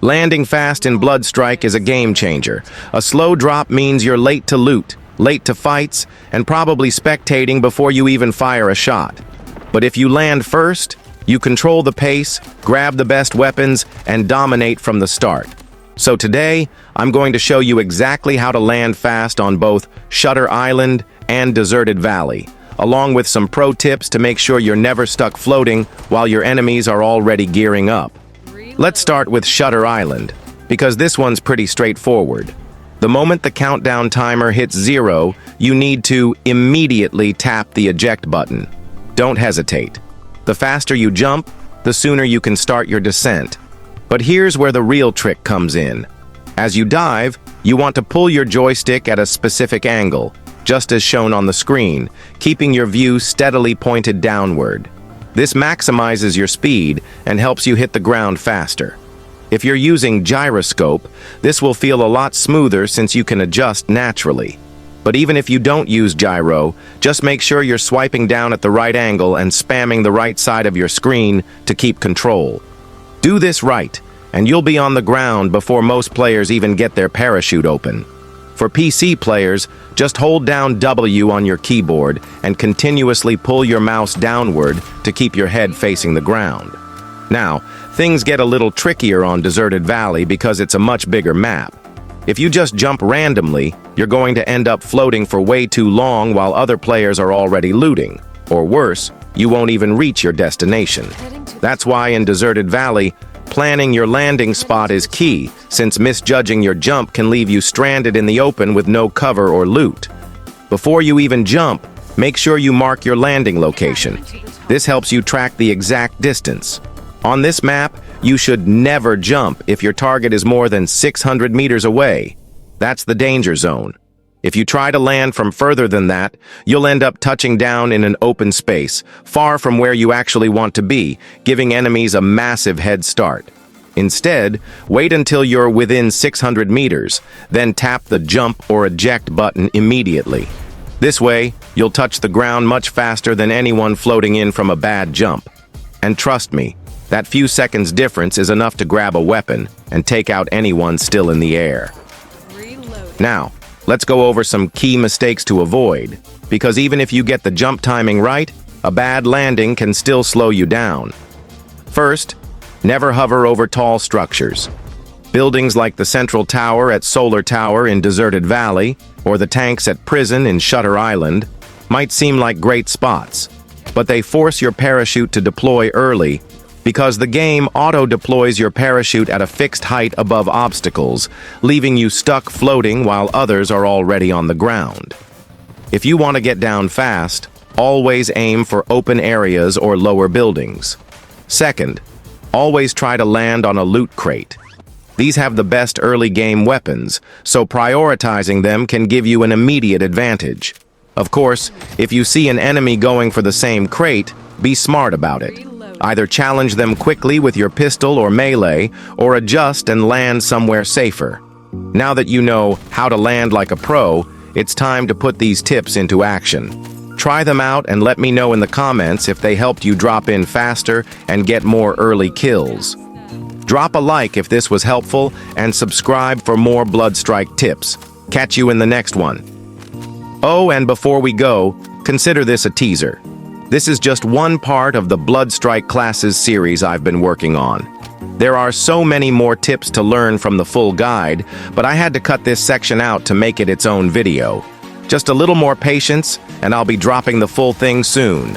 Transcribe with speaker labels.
Speaker 1: Landing fast in bloodstrike is a game changer. A slow drop means you're late to loot, late to fights, and probably spectating before you even fire a shot. But if you land first, you control the pace, grab the best weapons, and dominate from the start. So today, I'm going to show you exactly how to land fast on both Shutter Island and Deserted Valley, along with some pro tips to make sure you're never stuck floating while your enemies are already gearing up. Let's start with Shutter Island, because this one's pretty straightforward. The moment the countdown timer hits 0, you need to immediately tap the eject button. Don't hesitate. The faster you jump, the sooner you can start your descent. But here's where the real trick comes in. As you dive, you want to pull your joystick at a specific angle, just as shown on the screen, keeping your view steadily pointed downward. This maximizes your speed and helps you hit the ground faster. If you're using gyroscope, this will feel a lot smoother since you can adjust naturally. But even if you don't use gyro, just make sure you're swiping down at the right angle and spamming the right side of your screen to keep control. Do this right, and you'll be on the ground before most players even get their parachute open. For PC players, just hold down W on your keyboard and continuously pull your mouse downward to keep your head facing the ground. Now, things get a little trickier on Deserted Valley because it's a much bigger map. If you just jump randomly, you're going to end up floating for way too long while other players are already looting. Or worse, you won't even reach your destination. That's why in Deserted Valley, planning your landing spot is key, since misjudging your jump can leave you stranded in the open with no cover or loot. Before you even jump, make sure you mark your landing location. This helps you track the exact distance. On this map, you should never jump if your target is more than 600 meters away. That's the danger zone. If you try to land from further than that, you'll end up touching down in an open space, far from where you actually want to be, giving enemies a massive head start. Instead, wait until you're within 600 meters, then tap the jump or eject button immediately. This way, you'll touch the ground much faster than anyone floating in from a bad jump. And trust me, that few seconds difference is enough to grab a weapon and take out anyone still in the air. Now, let's go over some key mistakes to avoid, because even if you get the jump timing right, a bad landing can still slow you down. First, never hover over tall structures. Buildings like the Central Tower at Solar Tower in Deserted Valley, or the tanks at Prison in Shutter Island, might seem like great spots, but they force your parachute to deploy early because the game auto-deploys your parachute at a fixed height above obstacles, leaving you stuck floating while others are already on the ground. If you want to get down fast, always aim for open areas or lower buildings. Second, always try to land on a loot crate. These have the best early game weapons, so prioritizing them can give you an immediate advantage. Of course, if you see an enemy going for the same crate, be smart about it. Either challenge them quickly with your pistol or melee, or adjust and land somewhere safer. Now that you know how to land like a pro, it's time to put these tips into action. Try them out and let me know in the comments if they helped you drop in faster and get more early kills. Drop a like if this was helpful and subscribe for more bloodstrike tips. Catch you in the next one. Oh, and before we go, consider this a teaser. This is just one part of the Bloodstrike Classes series I've been working on. There are so many more tips to learn from the full guide, but I had to cut this section out to make it its own video. Just a little more patience, and I'll be dropping the full thing soon.